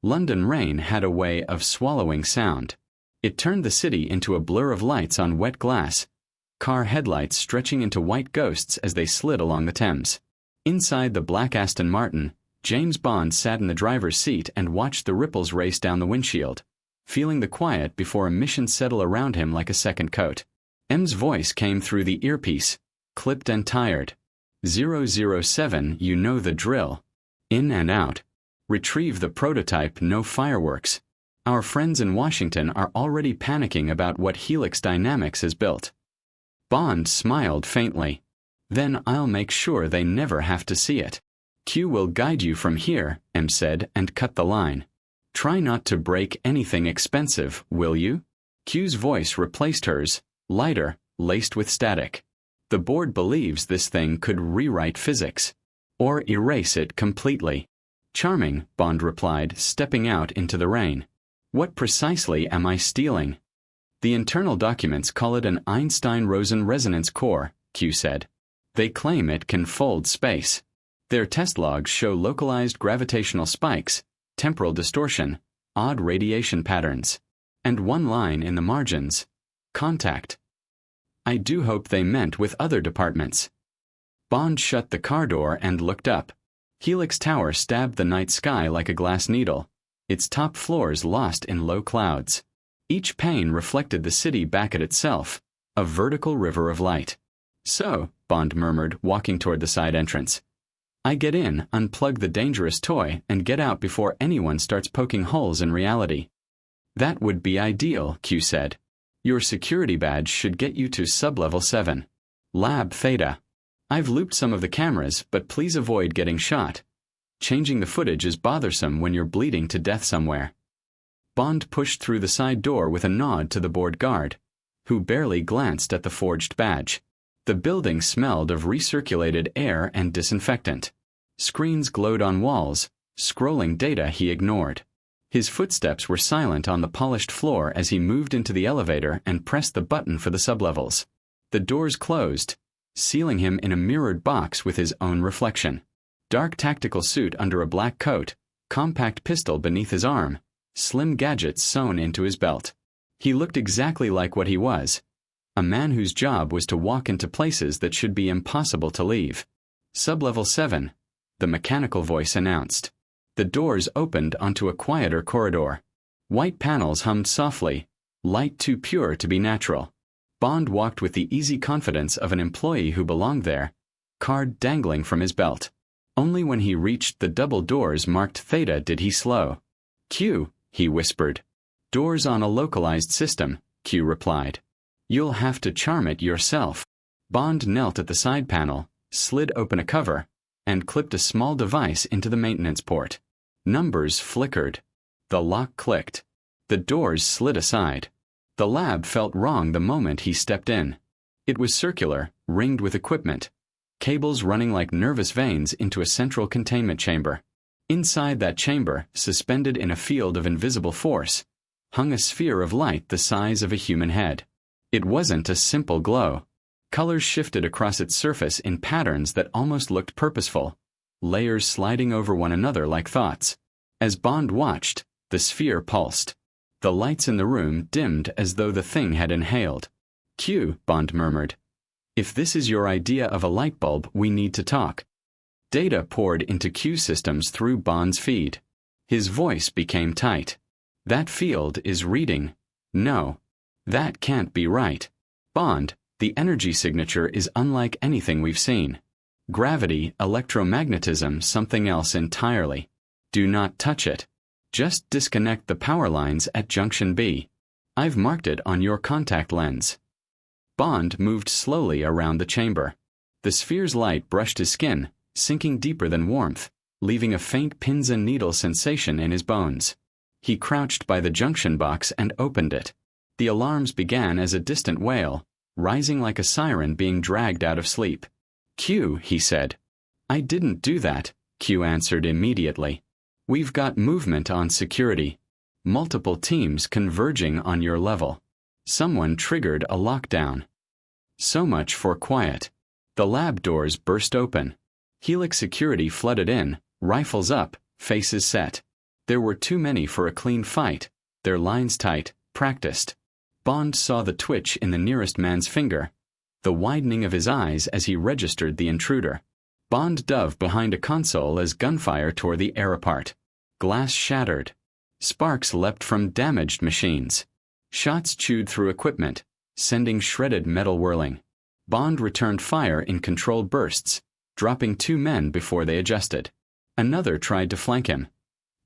London rain had a way of swallowing sound. It turned the city into a blur of lights on wet glass, car headlights stretching into white ghosts as they slid along the Thames. Inside the black Aston Martin, James Bond sat in the driver's seat and watched the ripples race down the windshield, feeling the quiet before emissions settle around him like a second coat. M's voice came through the earpiece, clipped and tired. 007, you know the drill. In and out. Retrieve the prototype, no fireworks. Our friends in Washington are already panicking about what Helix Dynamics has built. Bond smiled faintly. Then I'll make sure they never have to see it. Q will guide you from here, M said, and cut the line. Try not to break anything expensive, will you? Q's voice replaced hers, lighter, laced with static. The board believes this thing could rewrite physics. Or erase it completely. Charming, Bond replied, stepping out into the rain. What precisely am I stealing? The internal documents call it an Einstein-Rosen resonance core, Q said. They claim it can fold space. Their test logs show localized gravitational spikes, temporal distortion, odd radiation patterns. And one line in the margins. Contact. I do hope they meant with other departments. Bond shut the car door and looked up. Helix Tower stabbed the night sky like a glass needle, its top floors lost in low clouds. Each pane reflected the city back at itself, a vertical river of light. So, Bond murmured, walking toward the side entrance. I get in, unplug the dangerous toy, and get out before anyone starts poking holes in reality. That would be ideal, Q said. Your security badge should get you to sublevel 7. Lab Theta. I've looped some of the cameras, but please avoid getting shot. Changing the footage is bothersome when you're bleeding to death somewhere. Bond pushed through the side door with a nod to the board guard, who barely glanced at the forged badge. The building smelled of recirculated air and disinfectant. Screens glowed on walls, scrolling data he ignored. His footsteps were silent on the polished floor as he moved into the elevator and pressed the button for the sublevels. The doors closed, sealing him in a mirrored box with his own reflection. Dark tactical suit under a black coat, compact pistol beneath his arm, slim gadgets sewn into his belt. He looked exactly like what he was, a man whose job was to walk into places that should be impossible to leave. Sublevel 7, the mechanical voice announced. The doors opened onto a quieter corridor. White panels hummed softly, light too pure to be natural. Bond walked with the easy confidence of an employee who belonged there, card dangling from his belt. Only when he reached the double doors marked Theta did he slow. Q, he whispered. Doors on a localized system, Q replied. You'll have to charm it yourself. Bond knelt at the side panel, slid open a cover, and clipped a small device into the maintenance port. Numbers flickered. The lock clicked. The doors slid aside. The lab felt wrong the moment he stepped in. It was circular, ringed with equipment, cables running like nervous veins into a central containment chamber. Inside that chamber, suspended in a field of invisible force, hung a sphere of light the size of a human head. It wasn't a simple glow. Colors shifted across its surface in patterns that almost looked purposeful, layers sliding over one another like thoughts. As Bond watched, the sphere pulsed. The lights in the room dimmed as though the thing had inhaled. Q, Bond murmured. If this is your idea of a light bulb, we need to talk. Data poured into Q systems through Bond's feed. His voice became tight. That field is reading. No. That can't be right. Bond, the energy signature is unlike anything we've seen. Gravity, electromagnetism, something else entirely. Do not touch it. Just disconnect the power lines at junction B. I've marked it on your contact lens. Bond moved slowly around the chamber. The sphere's light brushed his skin, sinking deeper than warmth, leaving a faint pins and needles sensation in his bones. He crouched by the junction box and opened it. The alarms began as a distant wail, rising like a siren being dragged out of sleep. Q, he said. I didn't do that, Q answered immediately. We've got movement on security. Multiple teams converging on your level. Someone triggered a lockdown. So much for quiet. The lab doors burst open. Helix security flooded in, rifles up, faces set. There were too many for a clean fight, their lines tight, practiced. Bond saw the twitch in the nearest man's finger, the widening of his eyes as he registered the intruder. Bond dove behind a console as gunfire tore the air apart. Glass shattered. Sparks leapt from damaged machines. Shots chewed through equipment, sending shredded metal whirling. Bond returned fire in controlled bursts, dropping 2 men before they adjusted. Another tried to flank him.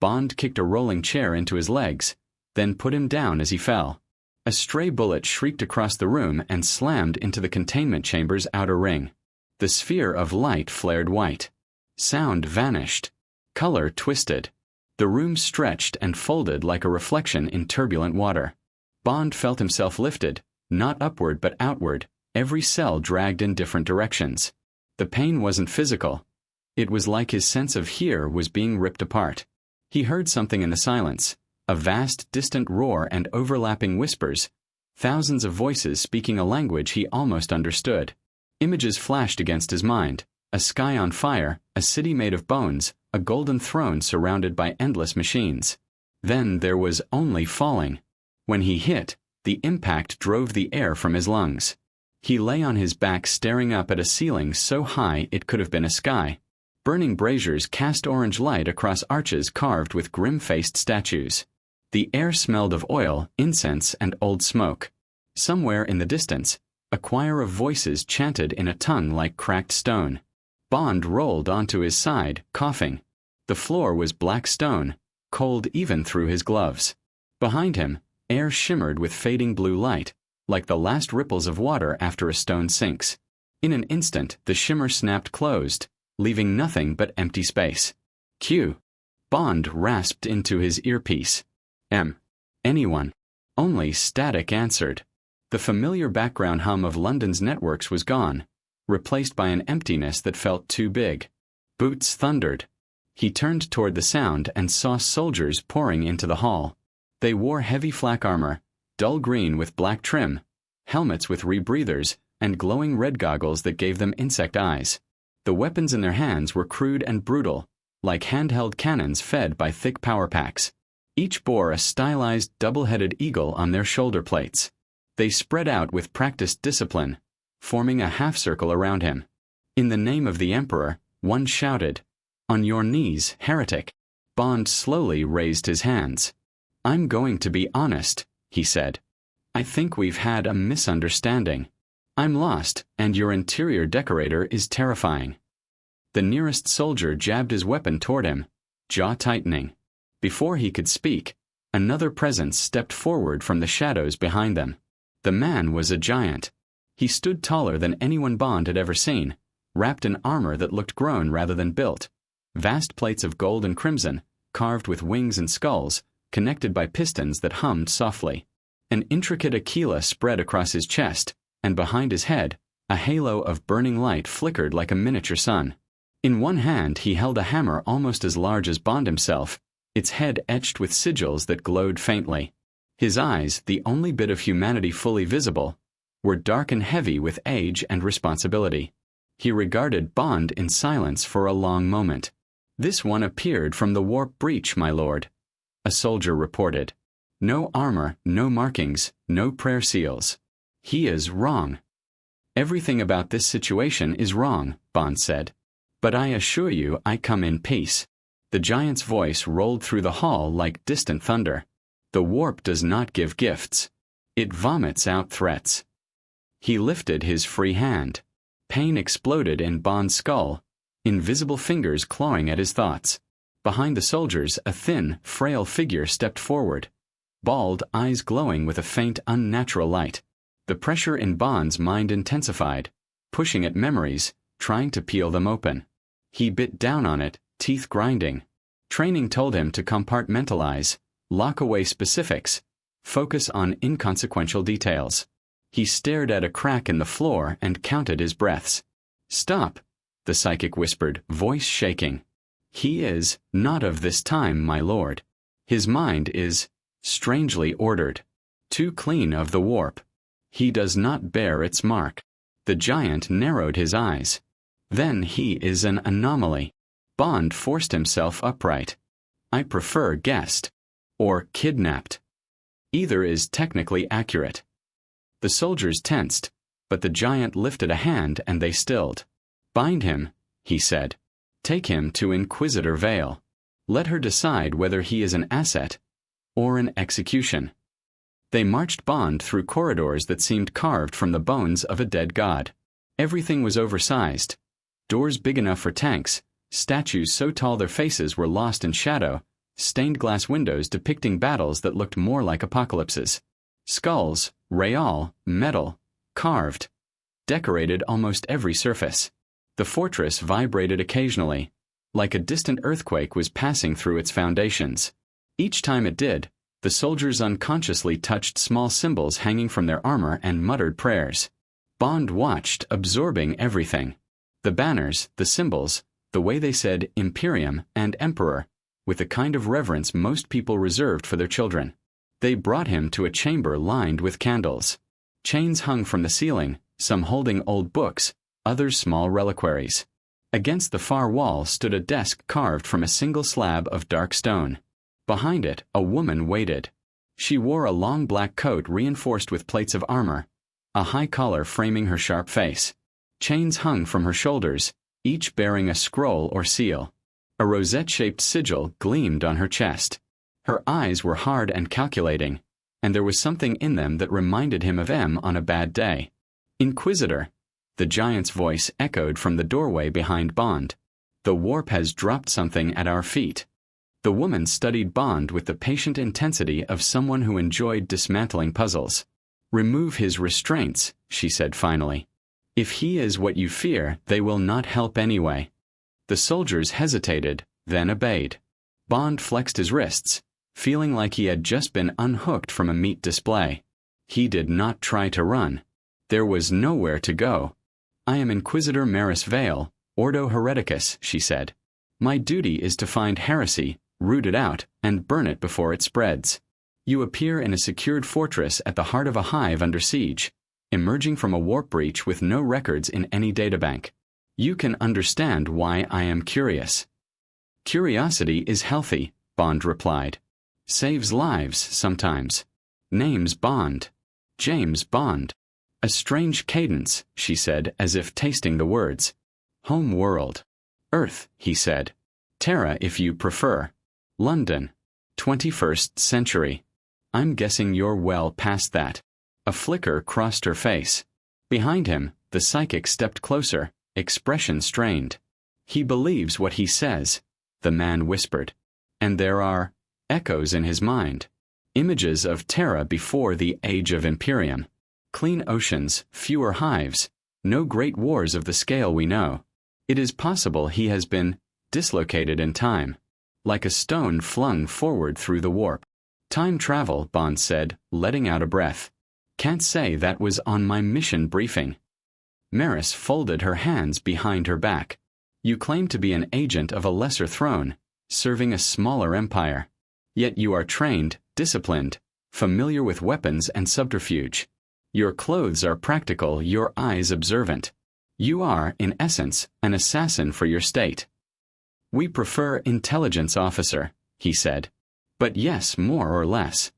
Bond kicked a rolling chair into his legs, then put him down as he fell. A stray bullet shrieked across the room and slammed into the containment chamber's outer ring. The sphere of light flared white. Sound vanished. Color twisted. The room stretched and folded like a reflection in turbulent water. Bond felt himself lifted, not upward but outward, every cell dragged in different directions. The pain wasn't physical. It was like his sense of here was being ripped apart. He heard something in the silence, a vast, distant roar and overlapping whispers, thousands of voices speaking a language he almost understood. Images flashed against his mind, a sky on fire, a city made of bones, a golden throne surrounded by endless machines. Then there was only falling. When he hit, the impact drove the air from his lungs. He lay on his back staring up at a ceiling so high it could have been a sky. Burning braziers cast orange light across arches carved with grim-faced statues. The air smelled of oil, incense, and old smoke. Somewhere in the distance, a choir of voices chanted in a tongue like cracked stone. Bond rolled onto his side, coughing. The floor was black stone, cold even through his gloves. Behind him, air shimmered with fading blue light, like the last ripples of water after a stone sinks. In an instant, the shimmer snapped closed, leaving nothing but empty space. Q. Bond rasped into his earpiece. M. Anyone. Only static answered. The familiar background hum of London's networks was gone, replaced by an emptiness that felt too big. Boots thundered. He turned toward the sound and saw soldiers pouring into the hall. They wore heavy flak armor, dull green with black trim, helmets with rebreathers, and glowing red goggles that gave them insect eyes. The weapons in their hands were crude and brutal, like handheld cannons fed by thick power packs. Each bore a stylized double-headed eagle on their shoulder plates. They spread out with practiced discipline, forming a half-circle around him. In the name of the Emperor, one shouted, "On your knees, heretic." Bond slowly raised his hands. "I'm going to be honest," he said. "I think we've had a misunderstanding. I'm lost, and your interior decorator is terrifying." The nearest soldier jabbed his weapon toward him, jaw tightening. Before he could speak, another presence stepped forward from the shadows behind them. The man was a giant. He stood taller than anyone Bond had ever seen, wrapped in armor that looked grown rather than built. Vast plates of gold and crimson, carved with wings and skulls, connected by pistons that hummed softly. An intricate aquila spread across his chest, and behind his head, a halo of burning light flickered like a miniature sun. In one hand he held a hammer almost as large as Bond himself, its head etched with sigils that glowed faintly. His eyes, the only bit of humanity fully visible, were dark and heavy with age and responsibility. He regarded Bond in silence for a long moment. "This one appeared from the warp breach, my lord," a soldier reported. "No armor, no markings, no prayer seals. He is wrong." "Everything about this situation is wrong," Bond said. "But I assure you I come in peace." The giant's voice rolled through the hall like distant thunder. "The warp does not give gifts. It vomits out threats." He lifted his free hand. Pain exploded in Bond's skull, invisible fingers clawing at his thoughts. Behind the soldiers, a thin, frail figure stepped forward, bald, eyes glowing with a faint, unnatural light. The pressure in Bond's mind intensified, pushing at memories, trying to peel them open. He bit down on it, teeth grinding. Training told him to compartmentalize, lock away specifics, focus on inconsequential details. He stared at a crack in the floor and counted his breaths. "Stop," the psychic whispered, voice shaking. "He is not of this time, my lord. His mind is strangely ordered, too clean of the warp. He does not bear its mark." The giant narrowed his eyes. "Then he is an anomaly." Bond forced himself upright. I prefer guessed. Or kidnapped. Either is technically accurate. The soldiers tensed, but the giant lifted a hand and they stilled. Bind him, he said. Take him to Inquisitor Vale. Let her decide whether he is an asset or an execution. They marched Bond through corridors that seemed carved from the bones of a dead god. Everything was oversized. Doors big enough for tanks, statues so tall their faces were lost in shadow, stained glass windows depicting battles that looked more like apocalypses. Skulls, real, metal, carved, decorated almost every surface. The fortress vibrated occasionally, like a distant earthquake was passing through its foundations. Each time it did, the soldiers unconsciously touched small symbols hanging from their armor and muttered prayers. Bond watched, absorbing everything. The banners, the symbols, the way they said Imperium and Emperor, with the kind of reverence most people reserved for their children. They brought him to a chamber lined with candles. Chains hung from the ceiling, some holding old books, others small reliquaries. Against the far wall stood a desk carved from a single slab of dark stone. Behind it, a woman waited. She wore a long black coat reinforced with plates of armor, a high collar framing her sharp face. Chains hung from her shoulders, each bearing a scroll or seal. A rosette-shaped sigil gleamed on her chest. Her eyes were hard and calculating, and there was something in them that reminded him of M on a bad day. Inquisitor, the giant's voice echoed from the doorway behind Bond. The warp has dropped something at our feet. The woman studied Bond with the patient intensity of someone who enjoyed dismantling puzzles. Remove his restraints, she said finally. If he is what you fear, they will not help anyway. The soldiers hesitated, then obeyed. Bond flexed his wrists, feeling like he had just been unhooked from a meat display. He did not try to run. There was nowhere to go. I am Inquisitor Maris Vale, Ordo Hereticus, she said. My duty is to find heresy, root it out, and burn it before it spreads. You appear in a secured fortress at the heart of a hive under siege, emerging from a warp breach with no records in any databank. You can understand why I am curious. Curiosity is healthy, Bond replied. Saves lives, sometimes. Name's Bond. James Bond. A strange cadence, she said, as if tasting the words. Home world. Earth, he said. Terra, if you prefer. London. 21st century. I'm guessing you're well past that. A flicker crossed her face. Behind him, the psychic stepped closer, expression strained. He believes what he says, the man whispered. And there are echoes in his mind. Images of Terra before the age of Imperium. Clean oceans, fewer hives, no great wars of the scale we know. It is possible he has been dislocated in time, like a stone flung forward through the warp. Time travel, Bond said, letting out a breath. Can't say that was on my mission briefing. Maris folded her hands behind her back. You claim to be an agent of a lesser throne, serving a smaller empire. Yet you are trained, disciplined, familiar with weapons and subterfuge. Your clothes are practical, your eyes observant. You are, in essence, an assassin for your state. We prefer intelligence officer, he said. But yes, more or less.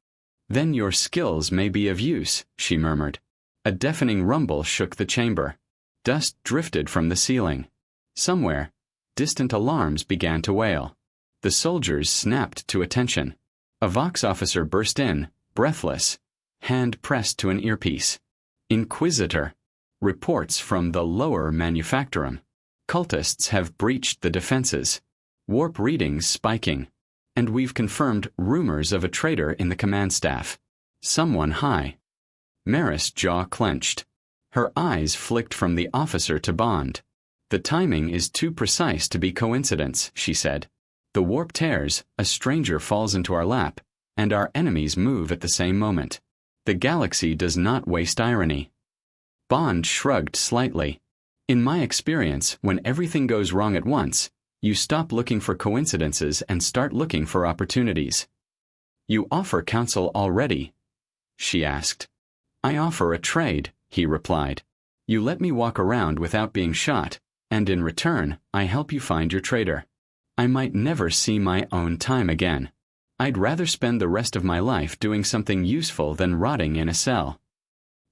Then your skills may be of use, she murmured. A deafening rumble shook the chamber. Dust drifted from the ceiling. Somewhere, distant alarms began to wail. The soldiers snapped to attention. A Vox officer burst in, breathless, hand pressed to an earpiece. Inquisitor. Reports from the lower manufactorum. Cultists have breached the defenses. Warp readings spiking. And we've confirmed rumors of a traitor in the command staff. Someone high. Maris' jaw clenched. Her eyes flicked from the officer to Bond. The timing is too precise to be coincidence, she said. The warp tears, a stranger falls into our lap, and our enemies move at the same moment. The galaxy does not waste irony. Bond shrugged slightly. In my experience, when everything goes wrong at once, you stop looking for coincidences and start looking for opportunities. You offer counsel already? She asked. I offer a trade, he replied. You let me walk around without being shot, and in return, I help you find your traitor. I might never see my own time again. I'd rather spend the rest of my life doing something useful than rotting in a cell.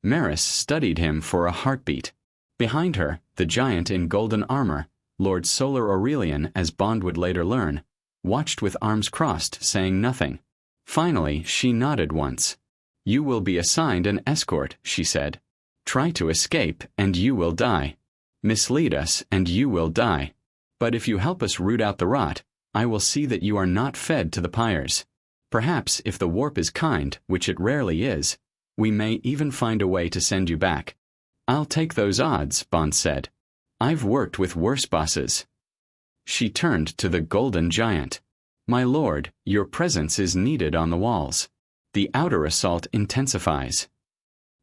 Maris studied him for a heartbeat. Behind her, the giant in golden armor, Lord Solar Aurelian, as Bond would later learn, watched with arms crossed, saying nothing. Finally, she nodded once. "You will be assigned an escort," she said. "Try to escape, and you will die. Mislead us, and you will die. But if you help us root out the rot, I will see that you are not fed to the pyres. Perhaps, if the warp is kind, which it rarely is, we may even find a way to send you back." "I'll take those odds," Bond said. "I've worked with worse bosses." She turned to the golden giant. "My lord, your presence is needed on the walls. The outer assault intensifies."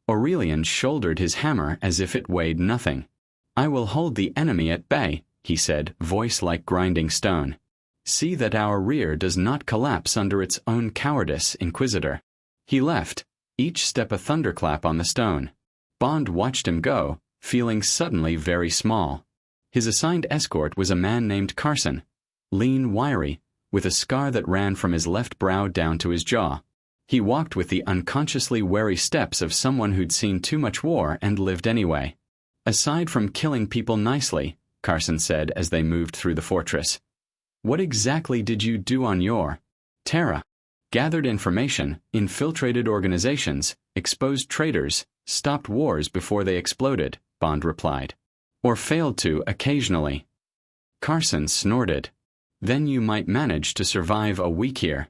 Aurelian shouldered his hammer as if it weighed nothing. "I will hold the enemy at bay," he said, voice like grinding stone. "See that our rear does not collapse under its own cowardice, Inquisitor." He left, each step a thunderclap on the stone. Bond watched him go, feeling suddenly very small. His assigned escort was a man named Carson, lean, wiry, with a scar that ran from his left brow down to his jaw. He walked with the unconsciously wary steps of someone who'd seen too much war and lived anyway. "Aside from killing people nicely," Carson said as they moved through the fortress, "what exactly did you do on your Terra?" "Gathered information, infiltrated organizations, exposed traitors, stopped wars before they exploded," Bond replied. "Or failed to occasionally." Carson snorted. "Then you might manage to survive a week here."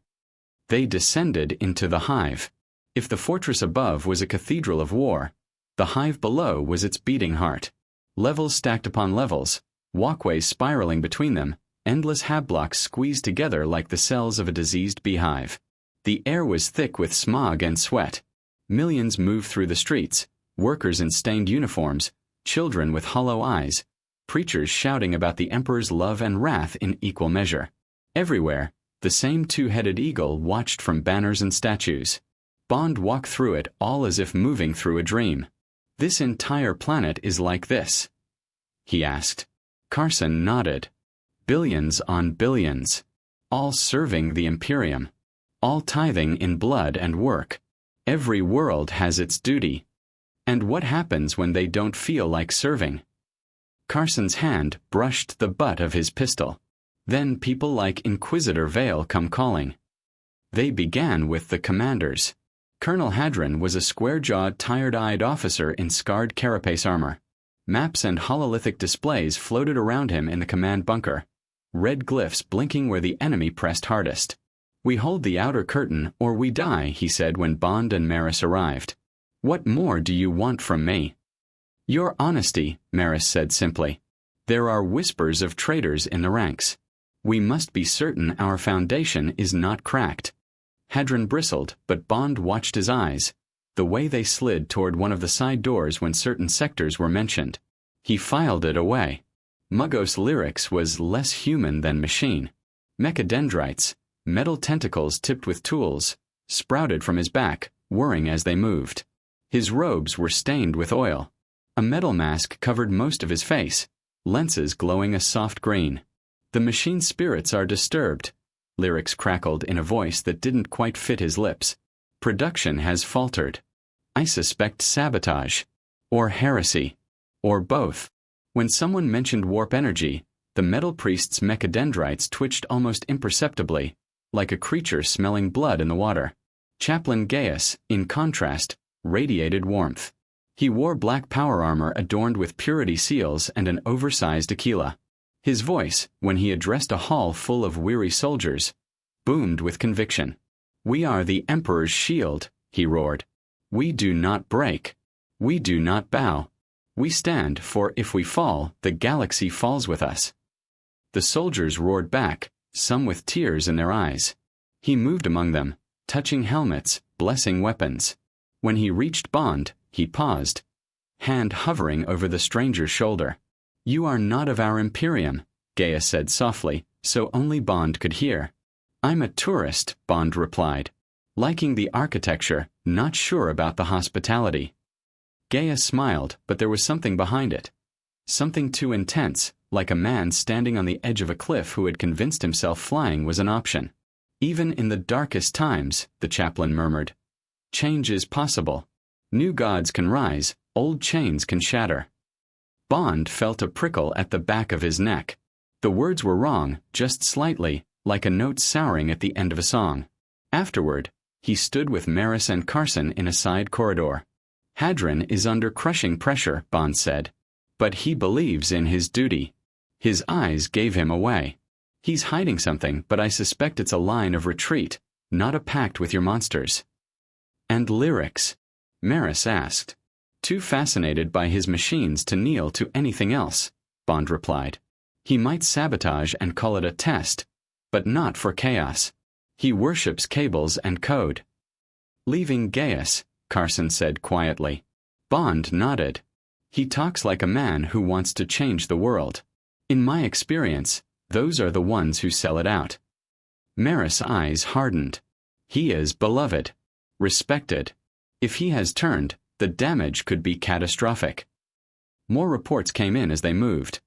They descended into the hive. If the fortress above was a cathedral of war, the hive below was its beating heart. Levels stacked upon levels, walkways spiraling between them, endless hab-blocks squeezed together like the cells of a diseased beehive. The air was thick with smog and sweat. Millions moved through the streets, workers in stained uniforms, children with hollow eyes, preachers shouting about the Emperor's love and wrath in equal measure. Everywhere, the same two-headed eagle watched from banners and statues. Bond walked through it all as if moving through a dream. "This entire planet is like this?" he asked. Carson nodded. "Billions on billions. All serving the Imperium. All tithing in blood and work. Every world has its duty. And what happens when they don't feel like serving?" Carson's hand brushed the butt of his pistol. "Then people like Inquisitor Vale come calling." They began with the commanders. Colonel Hadron was a square-jawed, tired-eyed officer in scarred carapace armor. Maps and hololithic displays floated around him in the command bunker, red glyphs blinking where the enemy pressed hardest. "We hold the outer curtain or we die," he said when Bond and Maris arrived. "What more do you want from me?" "Your honesty," Maris said simply. "There are whispers of traitors in the ranks. We must be certain our foundation is not cracked." Hadron bristled, but Bond watched his eyes, the way they slid toward one of the side doors when certain sectors were mentioned. He filed it away. Muggos Lyrics was less human than machine. Mechadendrites, metal tentacles tipped with tools, sprouted from his back, whirring as they moved. His robes were stained with oil. A metal mask covered most of his face, lenses glowing a soft green. "The machine spirits are disturbed," Lyrics crackled in a voice that didn't quite fit his lips. "Production has faltered. I suspect sabotage. Or heresy. Or both." When someone mentioned warp energy, the metal priest's mechadendrites twitched almost imperceptibly, like a creature smelling blood in the water. Chaplain Gaius, in contrast, radiated warmth. He wore black power armor adorned with purity seals and an oversized aquila. His voice, when he addressed a hall full of weary soldiers, boomed with conviction. "We are the Emperor's shield," he roared. "We do not break. We do not bow. We stand, for if we fall, the galaxy falls with us." The soldiers roared back, some with tears in their eyes. He moved among them, touching helmets, blessing weapons. When he reached Bond, he paused, hand hovering over the stranger's shoulder. "You are not of our Imperium," Gaius said softly, so only Bond could hear. "I'm a tourist," Bond replied, liking the architecture, not sure about the hospitality. Gaius smiled, but there was something behind it. Something too intense, like a man standing on the edge of a cliff who had convinced himself flying was an option. Even in the darkest times, the chaplain murmured, change is possible. New gods can rise, old chains can shatter. Bond felt a prickle at the back of his neck. The words were wrong, just slightly, like a note souring at the end of a song. Afterward, he stood with Maris and Carson in a side corridor. Hadron is under crushing pressure, Bond said. But he believes in his duty. His eyes gave him away. He's hiding something, but I suspect it's a line of retreat, not a pact with your monsters. And lyrics? Maris asked. Too fascinated by his machines to kneel to anything else, Bond replied. He might sabotage and call it a test, but not for chaos. He worships cables and code. Leaving Gaius, Carson said quietly. Bond nodded. He talks like a man who wants to change the world. In my experience, those are the ones who sell it out. Maris' eyes hardened. He is beloved, respected. If he has turned, the damage could be catastrophic. More reports came in as they moved.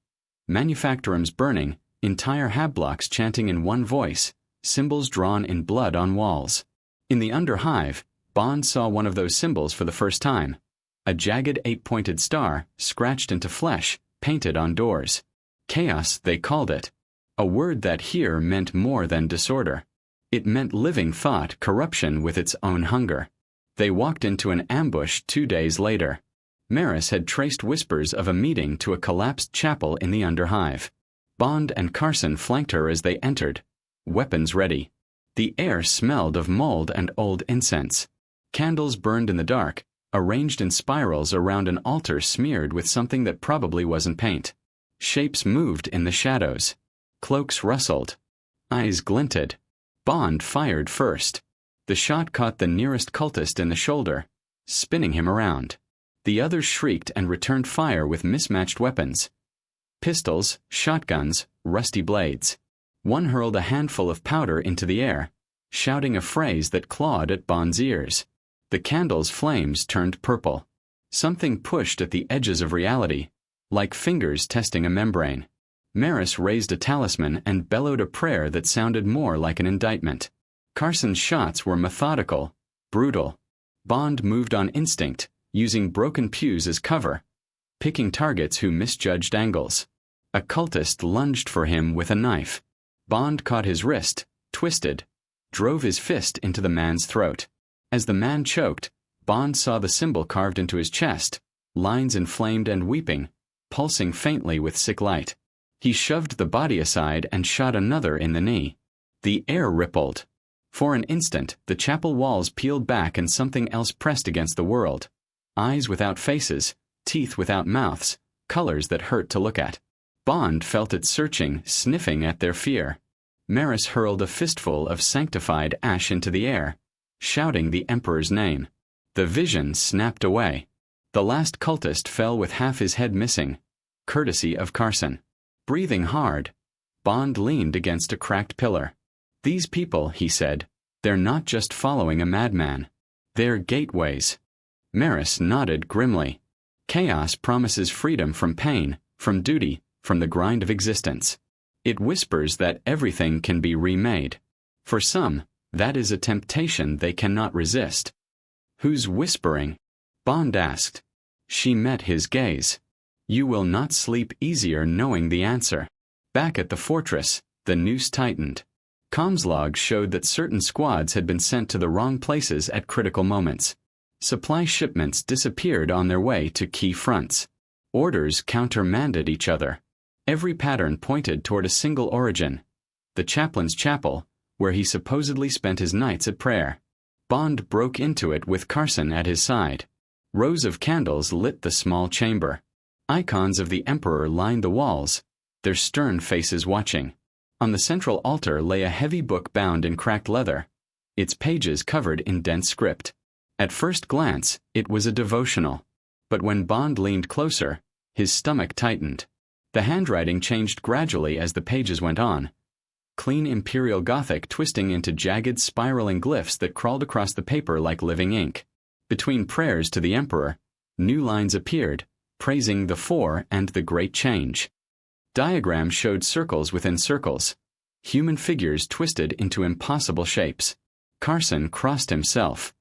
Manufactorums burning, entire hab blocks chanting in one voice, symbols drawn in blood on walls. In the underhive, Bond saw one of those symbols for the first time. A jagged 8-pointed star, scratched into flesh, painted on doors. Chaos, they called it. A word that here meant more than disorder. It meant living thought, corruption with its own hunger. They walked into an ambush 2 days later. Maris had traced whispers of a meeting to a collapsed chapel in the underhive. Bond and Carson flanked her as they entered, weapons ready. The air smelled of mold and old incense. Candles burned in the dark, arranged in spirals around an altar smeared with something that probably wasn't paint. Shapes moved in the shadows. Cloaks rustled. Eyes glinted. Bond fired first. The shot caught the nearest cultist in the shoulder, spinning him around. The others shrieked and returned fire with mismatched weapons. Pistols, shotguns, rusty blades. One hurled a handful of powder into the air, shouting a phrase that clawed at Bond's ears. The candle's flames turned purple. Something pushed at the edges of reality, like fingers testing a membrane. Maris raised a talisman and bellowed a prayer that sounded more like an indictment. Carson's shots were methodical, brutal. Bond moved on instinct, using broken pews as cover, picking targets who misjudged angles. A cultist lunged for him with a knife. Bond caught his wrist, twisted, drove his fist into the man's throat. As the man choked, Bond saw the symbol carved into his chest, lines inflamed and weeping, pulsing faintly with sick light. He shoved the body aside and shot another in the knee. The air rippled. For an instant, the chapel walls peeled back and something else pressed against the world. Eyes without faces, teeth without mouths, colors that hurt to look at. Bond felt it searching, sniffing at their fear. Maris hurled a fistful of sanctified ash into the air, shouting the Emperor's name. The vision snapped away. The last cultist fell with half his head missing, courtesy of Carson. Breathing hard, Bond leaned against a cracked pillar. These people, he said, they're not just following a madman. They're gateways. Maris nodded grimly. Chaos promises freedom from pain, from duty, from the grind of existence. It whispers that everything can be remade. For some, that is a temptation they cannot resist. Who's whispering? Bond asked. She met his gaze. You will not sleep easier knowing the answer. Back at the fortress, the noose tightened. Comms logs showed that certain squads had been sent to the wrong places at critical moments. Supply shipments disappeared on their way to key fronts. Orders countermanded each other. Every pattern pointed toward a single origin, the chaplain's chapel, where he supposedly spent his nights at prayer. Bond broke into it with Carson at his side. Rows of candles lit the small chamber. Icons of the Emperor lined the walls, their stern faces watching. On the central altar lay a heavy book bound in cracked leather, its pages covered in dense script. At first glance, it was a devotional. But when Bond leaned closer, his stomach tightened. The handwriting changed gradually as the pages went on. Clean Imperial Gothic twisting into jagged spiraling glyphs that crawled across the paper like living ink. Between prayers to the Emperor, new lines appeared, praising the Four and the Great Change. Diagrams showed circles within circles. Human figures twisted into impossible shapes. Carson crossed himself.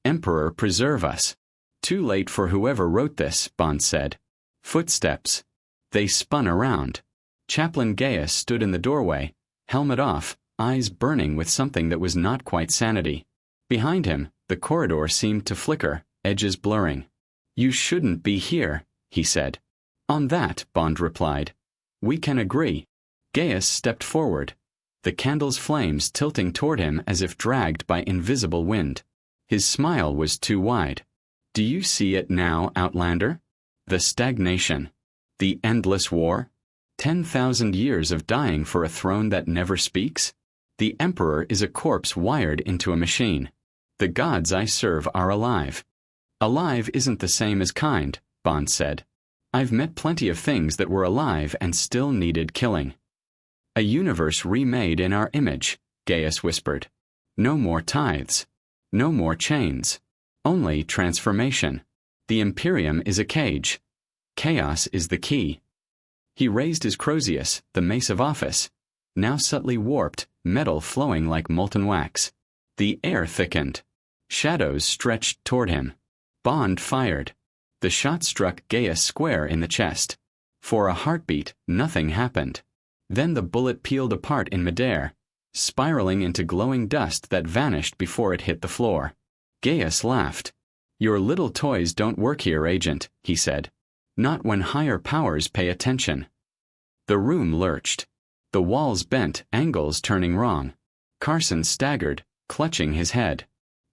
Emperor preserve us. Too late for whoever wrote this, Bond said. Footsteps. They spun around. Chaplain Gaius stood in the doorway, helmet off, eyes burning with something that was not quite sanity. Behind him, the corridor seemed to flicker, edges blurring. You shouldn't be here, he said. On that, Bond replied. We can agree. Gaius stepped forward, the candle's flames tilting toward him as if dragged by invisible wind. His smile was too wide. Do you see it now, Outlander? The stagnation. The endless war? 10,000 years of dying for a throne that never speaks? The Emperor is a corpse wired into a machine. The gods I serve are alive. Alive isn't the same as kind, Bond said. I've met plenty of things that were alive and still needed killing. A universe remade in our image, Gaius whispered. No more tithes. No more chains. Only transformation. The Imperium is a cage. Chaos is the key. He raised his Crozius, the mace of office, now subtly warped, metal flowing like molten wax. The air thickened. Shadows stretched toward him. Bond fired. The shot struck Gaius square in the chest. For a heartbeat, nothing happened. Then the bullet peeled apart in midair, spiraling into glowing dust that vanished before it hit the floor. Gaius laughed. Your little toys don't work here, Agent, he said. Not when higher powers pay attention. The room lurched. The walls bent, angles turning wrong. Carson staggered, clutching his head.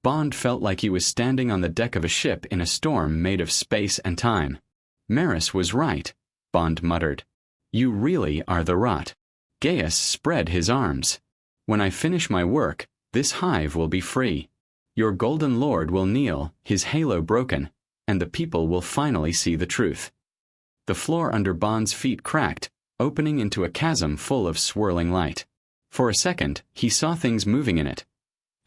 Bond felt like he was standing on the deck of a ship in a storm made of space and time. Maris was right, Bond muttered. You really are the rot. Gaius spread his arms. When I finish my work, this hive will be free. Your golden lord will kneel, his halo broken, and the people will finally see the truth. The floor under Bond's feet cracked, opening into a chasm full of swirling light. For a second, he saw things moving in it.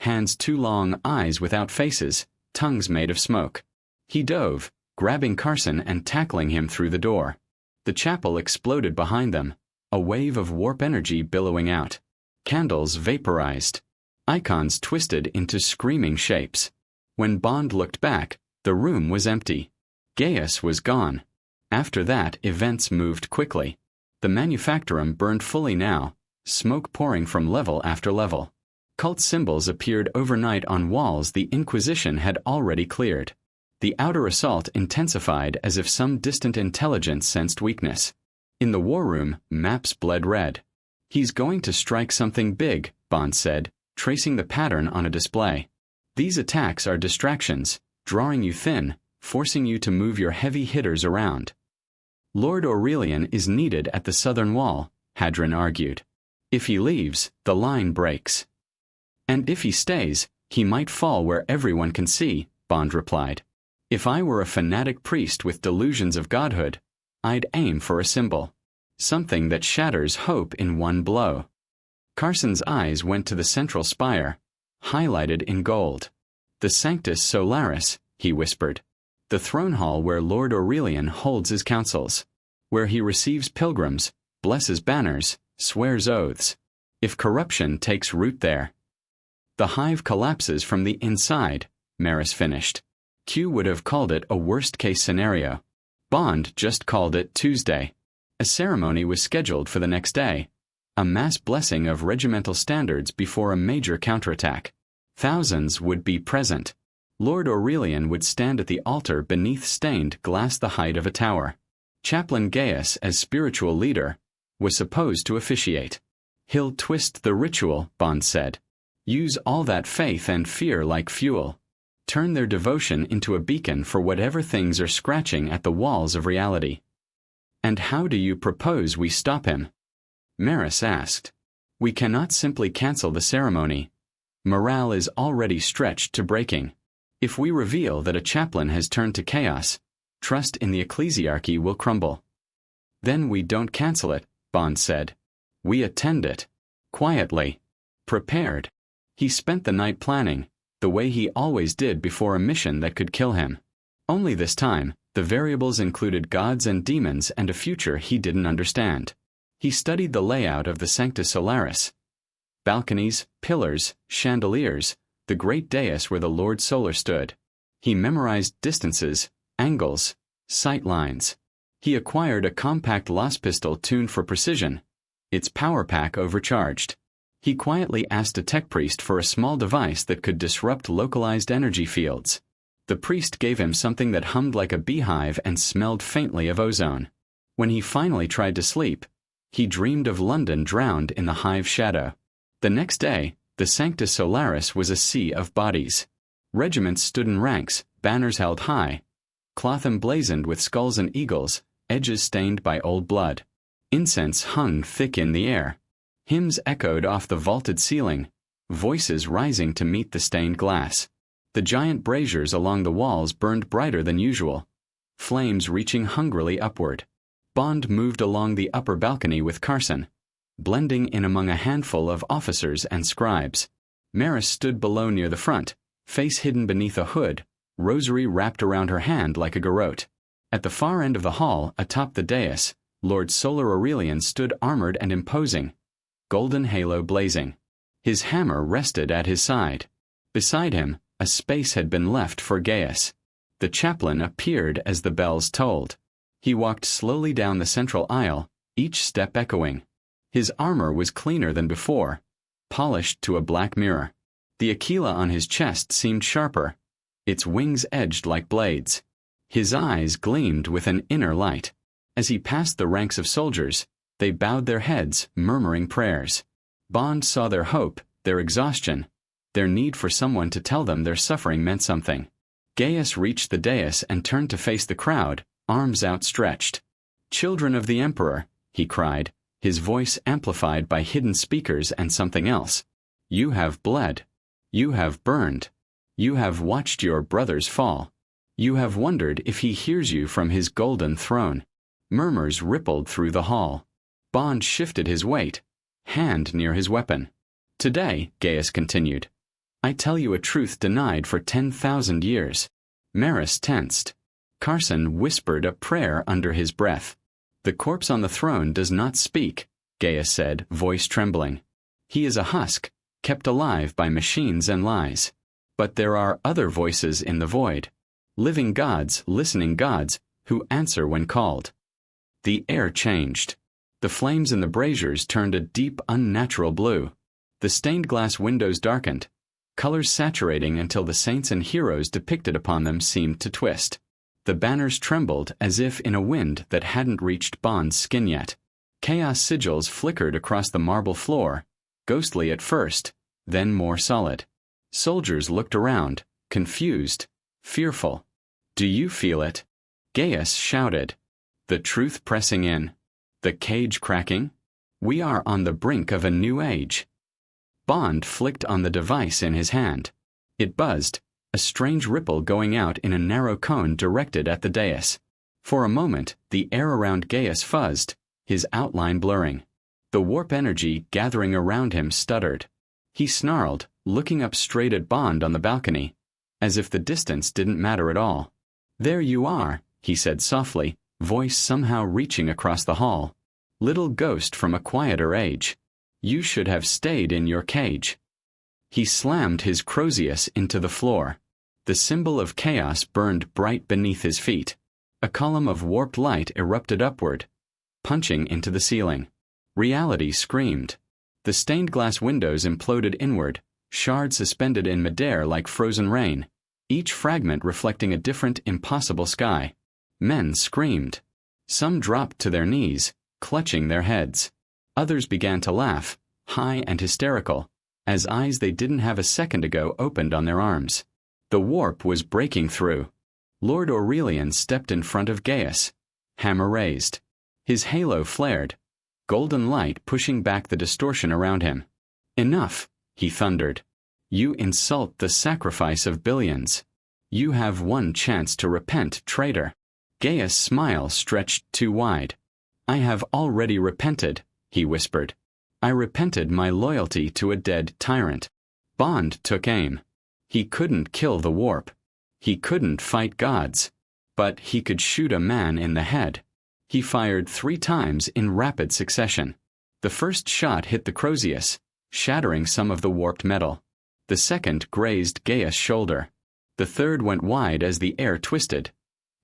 Hands too long, eyes without faces, tongues made of smoke. He dove, grabbing Carson and tackling him through the door. The chapel exploded behind them, a wave of warp energy billowing out. Candles vaporized. Icons twisted into screaming shapes. When Bond looked back, the room was empty. Gaius was gone. After that, events moved quickly. The manufactorum burned fully now, smoke pouring from level after level. Cult symbols appeared overnight on walls the Inquisition had already cleared. The outer assault intensified as if some distant intelligence sensed weakness. In the war room, maps bled red. He's going to strike something big, Bond said, tracing the pattern on a display. These attacks are distractions, drawing you thin, forcing you to move your heavy hitters around. Lord Aurelian is needed at the southern wall, Hadron argued. If he leaves, the line breaks. And if he stays, he might fall where everyone can see, Bond replied. If I were a fanatic priest with delusions of godhood, I'd aim for a symbol. Something that shatters hope in one blow. Carson's eyes went to the central spire, highlighted in gold. The Sanctus Solaris, he whispered. The throne hall where Lord Aurelian holds his councils. Where he receives pilgrims, blesses banners, swears oaths. If corruption takes root there. The hive collapses from the inside, Maris finished. Q would have called it a worst-case scenario. Bond just called it Tuesday. A ceremony was scheduled for the next day. A mass blessing of regimental standards before a major counterattack. Thousands would be present. Lord Aurelian would stand at the altar beneath stained glass the height of a tower. Chaplain Gaius, as spiritual leader, was supposed to officiate. He'll twist the ritual, Bond said. Use all that faith and fear like fuel. Turn their devotion into a beacon for whatever things are scratching at the walls of reality. And how do you propose we stop him? Maris asked. We cannot simply cancel the ceremony. Morale is already stretched to breaking. If we reveal that a chaplain has turned to chaos, trust in the ecclesiarchy will crumble. Then we don't cancel it, Bond said. We attend it. Quietly. Prepared. He spent the night planning, the way he always did before a mission that could kill him. Only this time, the variables included gods and demons and a future he didn't understand. He studied the layout of the Sanctus Solaris. Balconies, pillars, chandeliers, the great dais where the Lord Solar stood. He memorized distances, angles, sight lines. He acquired a compact las pistol tuned for precision, its power pack overcharged. He quietly asked a tech priest for a small device that could disrupt localized energy fields. The priest gave him something that hummed like a beehive and smelled faintly of ozone. When he finally tried to sleep, he dreamed of London drowned in the hive shadow. The next day, the Sanctus Solaris was a sea of bodies. Regiments stood in ranks, banners held high, cloth emblazoned with skulls and eagles, edges stained by old blood. Incense hung thick in the air. Hymns echoed off the vaulted ceiling, voices rising to meet the stained glass. The giant braziers along the walls burned brighter than usual, flames reaching hungrily upward. Bond moved along the upper balcony with Carson, blending in among a handful of officers and scribes. Maris stood below near the front, face hidden beneath a hood, rosary wrapped around her hand like a garrote. At the far end of the hall, atop the dais, Lord Solar Aurelian stood armored and imposing, golden halo blazing. His hammer rested at his side. Beside him, a space had been left for Gaius. The chaplain appeared as the bells tolled. He walked slowly down the central aisle, each step echoing. His armor was cleaner than before, polished to a black mirror. The aquila on his chest seemed sharper, its wings edged like blades. His eyes gleamed with an inner light. As he passed the ranks of soldiers, they bowed their heads, murmuring prayers. Bond saw their hope, their exhaustion, their need for someone to tell them their suffering meant something. Gaius reached the dais and turned to face the crowd, arms outstretched. "Children of the Emperor," he cried, his voice amplified by hidden speakers and something else. "You have bled. You have burned. You have watched your brothers fall. You have wondered if he hears you from his golden throne." Murmurs rippled through the hall. Bond shifted his weight, hand near his weapon. "Today," Gaius continued, "I tell you a truth denied for 10,000 years." Maris tensed. Carson whispered a prayer under his breath. "The corpse on the throne does not speak," Gaius said, voice trembling. "He is a husk, kept alive by machines and lies. But there are other voices in the void. Living gods, listening gods, who answer when called." The air changed. The flames in the braziers turned a deep, unnatural blue. The stained glass windows darkened, colors saturating until the saints and heroes depicted upon them seemed to twist. The banners trembled as if in a wind that hadn't reached Bond's skin yet. Chaos sigils flickered across the marble floor, ghostly at first, then more solid. Soldiers looked around, confused, fearful. "Do you feel it?" Gaius shouted. The truth pressing in. The cage cracking. We are on the brink of a new age. Bond flicked on the device in his hand. It buzzed, a strange ripple going out in a narrow cone directed at the dais. For a moment, the air around Gaius fuzzed, his outline blurring. The warp energy gathering around him stuttered. He snarled, looking up straight at Bond on the balcony, as if the distance didn't matter at all. "There you are," he said softly, voice somehow reaching across the hall. "Little ghost from a quieter age. You should have stayed in your cage." He slammed his Crozius into the floor. The symbol of chaos burned bright beneath his feet. A column of warped light erupted upward, punching into the ceiling. Reality screamed. The stained glass windows imploded inward, shards suspended in midair like frozen rain, each fragment reflecting a different, impossible sky. Men screamed. Some dropped to their knees, clutching their heads. Others began to laugh, high and hysterical, as eyes they didn't have a second ago opened on their arms. The warp was breaking through. Lord Aurelian stepped in front of Gaius, hammer raised. His halo flared, golden light pushing back the distortion around him. "Enough," he thundered. "You insult the sacrifice of billions. You have one chance to repent, traitor." Gaius' smile stretched too wide. "I have already repented," he whispered. "I repented my loyalty to a dead tyrant." Bond took aim. He couldn't kill the warp. He couldn't fight gods. But he could shoot a man in the head. He fired 3 times in rapid succession. The first shot hit the Crozius, shattering some of the warped metal. The second grazed Gaius' shoulder. The third went wide as the air twisted,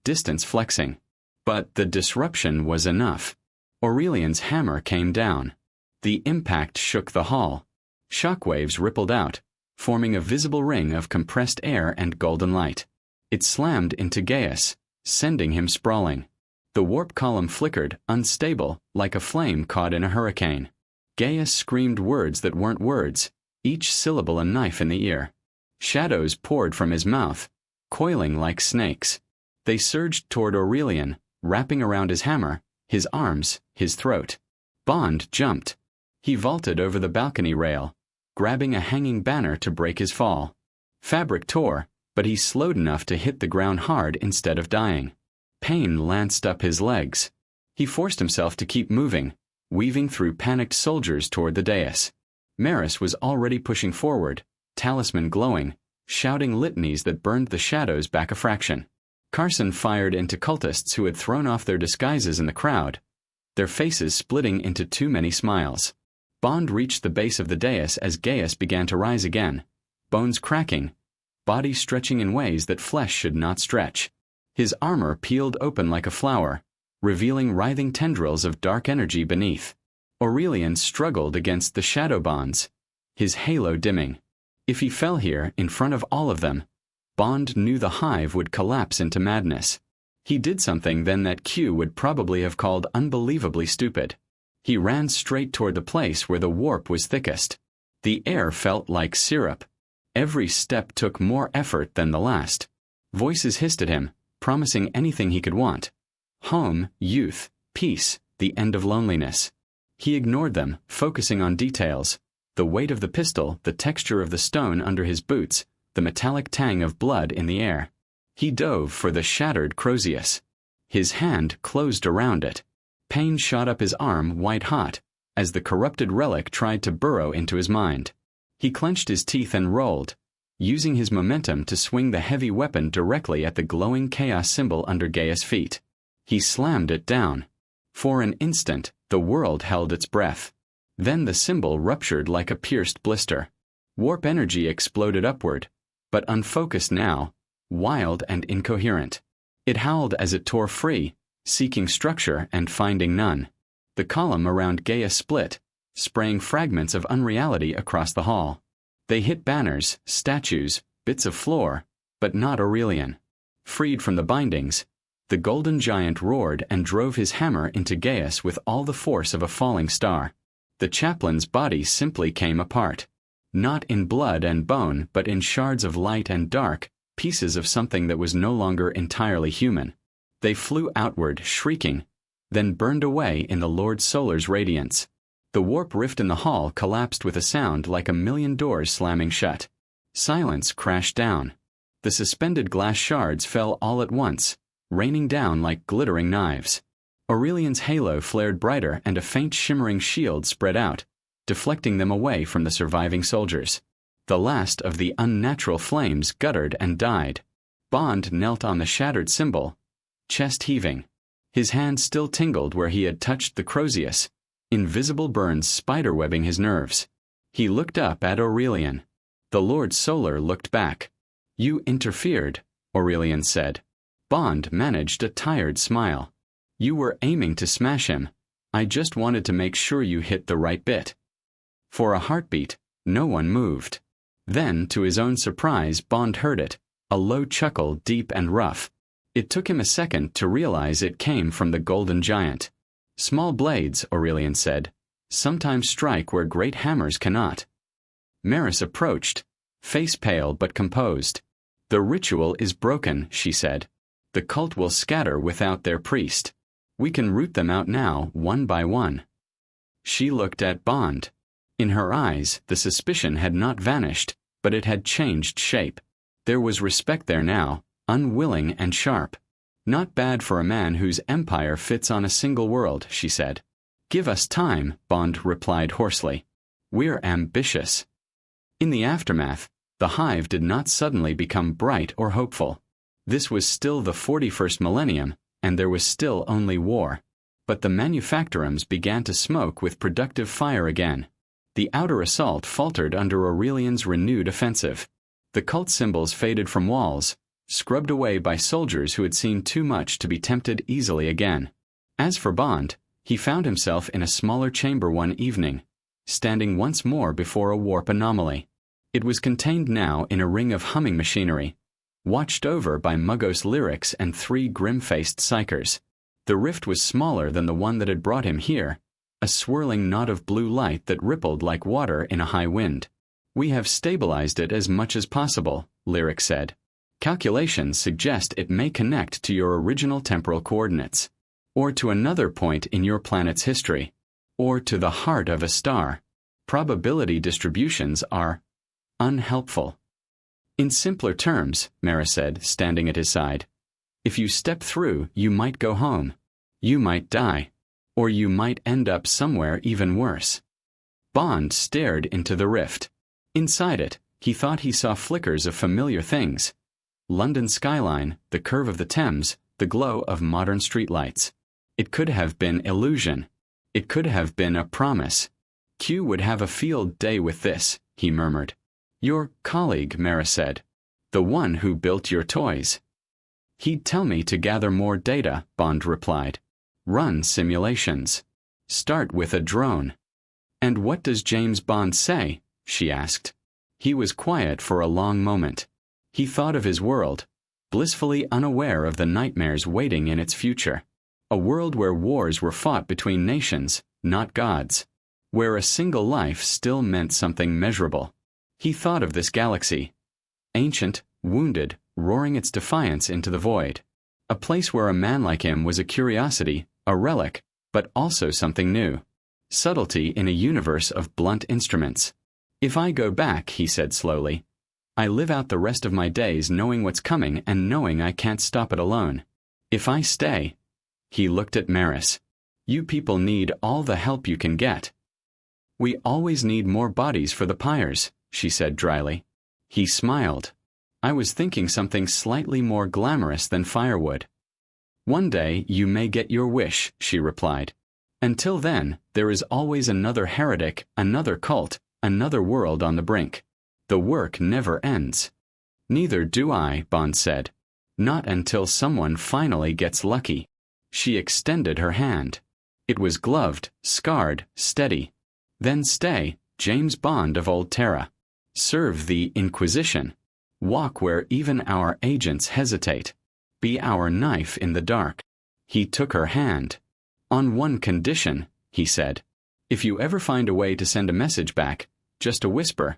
distance flexing. But the disruption was enough. Aurelian's hammer came down. The impact shook the hall. Shockwaves rippled out, forming a visible ring of compressed air and golden light. It slammed into Gaius, sending him sprawling. The warp column flickered, unstable, like a flame caught in a hurricane. Gaius screamed words that weren't words, each syllable a knife in the ear. Shadows poured from his mouth, coiling like snakes. They surged toward Aurelian, wrapping around his hammer, his arms, his throat. Bond jumped. He vaulted over the balcony rail, grabbing a hanging banner to break his fall. Fabric tore, but he slowed enough to hit the ground hard instead of dying. Pain lanced up his legs. He forced himself to keep moving, weaving through panicked soldiers toward the dais. Maris was already pushing forward, talisman glowing, shouting litanies that burned the shadows back a fraction. Carson fired into cultists who had thrown off their disguises in the crowd, their faces splitting into too many smiles. Bond reached the base of the dais as Gaius began to rise again, bones cracking, body stretching in ways that flesh should not stretch. His armor peeled open like a flower, revealing writhing tendrils of dark energy beneath. Aurelian struggled against the shadow bonds, his halo dimming. If he fell here in front of all of them, Bond knew the hive would collapse into madness. He did something then that Q would probably have called unbelievably stupid. He ran straight toward the place where the warp was thickest. The air felt like syrup. Every step took more effort than the last. Voices hissed at him, promising anything he could want. Home, youth, peace, the end of loneliness. He ignored them, focusing on details. The weight of the pistol, the texture of the stone under his boots, the metallic tang of blood in the air. He dove for the shattered Crozius. His hand closed around it. Pain shot up his arm white-hot, as the corrupted relic tried to burrow into his mind. He clenched his teeth and rolled, using his momentum to swing the heavy weapon directly at the glowing chaos symbol under Gaius' feet. He slammed it down. For an instant, the world held its breath. Then the symbol ruptured like a pierced blister. Warp energy exploded upward, but unfocused now, wild and incoherent. It howled as it tore free, seeking structure and finding none. The column around Gaius split, spraying fragments of unreality across the hall. They hit banners, statues, bits of floor, but not Aurelian. Freed from the bindings, the golden giant roared and drove his hammer into Gaius with all the force of a falling star. The chaplain's body simply came apart. Not in blood and bone, but in shards of light and dark, pieces of something that was no longer entirely human. They flew outward, shrieking, then burned away in the Lord Solar's radiance. The warp rift in the hall collapsed with a sound like a million doors slamming shut. Silence crashed down. The suspended glass shards fell all at once, raining down like glittering knives. Aurelian's halo flared brighter and a faint shimmering shield spread out, deflecting them away from the surviving soldiers. The last of the unnatural flames guttered and died. Bond knelt on the shattered symbol, chest heaving. His hand still tingled where he had touched the Crozius, invisible burns spiderwebbing his nerves. He looked up at Aurelian. The Lord Solar looked back. "You interfered," Aurelian said. Bond managed a tired smile. "You were aiming to smash him. I just wanted to make sure you hit the right bit." For a heartbeat, no one moved. Then, to his own surprise, Bond heard it, a low chuckle deep and rough. It took him a second to realize it came from the golden giant. "Small blades," Aurelian said, "sometimes strike where great hammers cannot." Maris approached, face pale but composed. "The ritual is broken," she said. "The cult will scatter without their priest. We can root them out now, one by one." She looked at Bond. In her eyes, the suspicion had not vanished, but it had changed shape. There was respect there now, unwilling and sharp. "Not bad for a man whose empire fits on a single world," she said. "Give us time," Bond replied hoarsely. "We're ambitious." In the aftermath, the hive did not suddenly become bright or hopeful. This was still the 41st millennium, and there was still only war. but the manufactorums began to smoke with productive fire again. The outer assault faltered under Aurelian's renewed offensive. The cult symbols faded from walls, scrubbed away by soldiers who had seen too much to be tempted easily again. As for Bond, he found himself in a smaller chamber one evening, standing once more before a warp anomaly. It was contained now in a ring of humming machinery, watched over by Muggos lyrics and 3 grim-faced psychers. The rift was smaller than the one that had brought him here, a swirling knot of blue light that rippled like water in a high wind. "We have stabilized it as much as possible," Lyric said. "Calculations suggest it may connect to your original temporal coordinates, or to another point in your planet's history, or to the heart of a star. Probability distributions are unhelpful." "In simpler terms," Mara said, standing at his side, "if you step through, you might go home. You might die. Or you might end up somewhere even worse." Bond stared into the rift. Inside it, he thought he saw flickers of familiar things. London skyline, the curve of the Thames, the glow of modern streetlights. It could have been illusion. It could have been a promise. "Q would have a field day with this," he murmured. "Your colleague," Mara said. "The one who built your toys." "He'd tell me to gather more data," Bond replied. "Run simulations. Start with a drone." "And what does James Bond say?" she asked. He was quiet for a long moment. He thought of his world, blissfully unaware of the nightmares waiting in its future. A world where wars were fought between nations, not gods. Where a single life still meant something measurable. He thought of this galaxy. Ancient, wounded, roaring its defiance into the void. A place where a man like him was a curiosity, a relic, but also something new. Subtlety in a universe of blunt instruments. "If I go back," he said slowly, "I live out the rest of my days knowing what's coming and knowing I can't stop it alone. If I stay—" He looked at Maris. "You people need all the help you can get." "We always need more bodies for the pyres," she said dryly. He smiled. "I was thinking something slightly more glamorous than firewood." "One day you may get your wish," she replied. "Until then, there is always another heretic, another cult, another world on the brink. The work never ends." "Neither do I," Bond said. "Not until someone finally gets lucky." She extended her hand. It was gloved, scarred, steady. "Then stay, James Bond of Old Terra. Serve the Inquisition. Walk where even our agents hesitate. Be our knife in the dark." He took her hand. "On one condition," he said. "If you ever find a way to send a message back, just a whisper,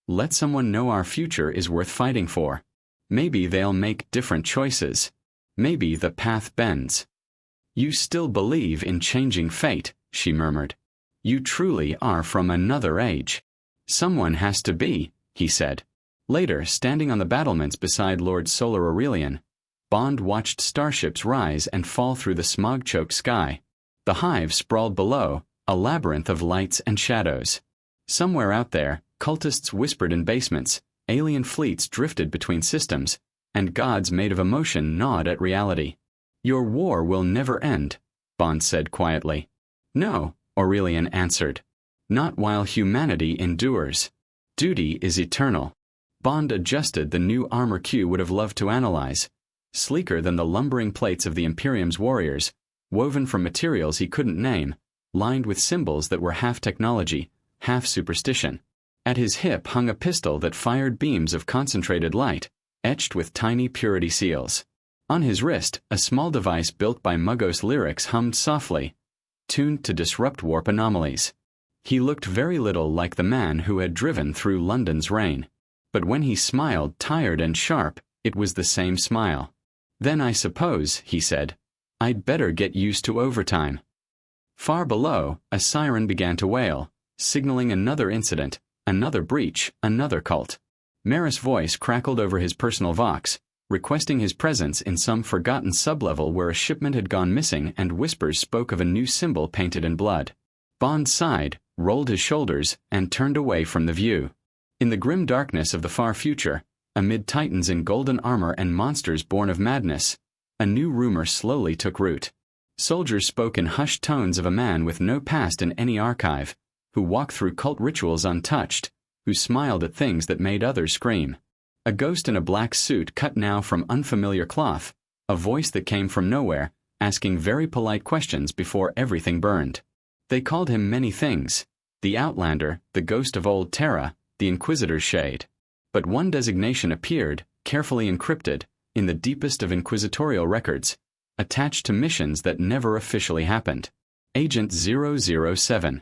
let someone know our future is worth fighting for. Maybe they'll make different choices. Maybe the path bends." "You still believe in changing fate," she murmured. "You truly are from another age." "Someone has to be," he said. Later, standing on the battlements beside Lord Solar Aurelian, Bond watched starships rise and fall through the smog-choked sky. The hive sprawled below, a labyrinth of lights and shadows. Somewhere out there, cultists whispered in basements, alien fleets drifted between systems, and gods made of emotion gnawed at reality. "Your war will never end," Bond said quietly. "No," Aurelian answered. "Not while humanity endures. Duty is eternal." Bond adjusted the new armor Q would have loved to analyze. Sleeker than the lumbering plates of the Imperium's warriors, woven from materials he couldn't name, lined with symbols that were half technology, half superstition. At his hip hung a pistol that fired beams of concentrated light, etched with tiny purity seals. On his wrist, a small device built by Muggos lyrics hummed softly, tuned to disrupt warp anomalies. He looked very little like the man who had driven through London's rain. But when he smiled tired and sharp, it was the same smile. "Then I suppose," he said, "I'd better get used to overtime." Far below, a siren began to wail, signaling another incident, another breach, another cult. Maris' voice crackled over his personal vox, requesting his presence in some forgotten sublevel where a shipment had gone missing, and whispers spoke of a new symbol painted in blood. Bond sighed, rolled his shoulders, and turned away from the view. In the grim darkness of the far future, amid titans in golden armor and monsters born of madness, a new rumor slowly took root. Soldiers spoke in hushed tones of a man with no past in any archive, who walked through cult rituals untouched, who smiled at things that made others scream. A ghost in a black suit cut now from unfamiliar cloth, a voice that came from nowhere, asking very polite questions before everything burned. They called him many things: the Outlander, the ghost of old Terra, the Inquisitor's shade. But one designation appeared, carefully encrypted, in the deepest of inquisitorial records, attached to missions that never officially happened. Agent 007.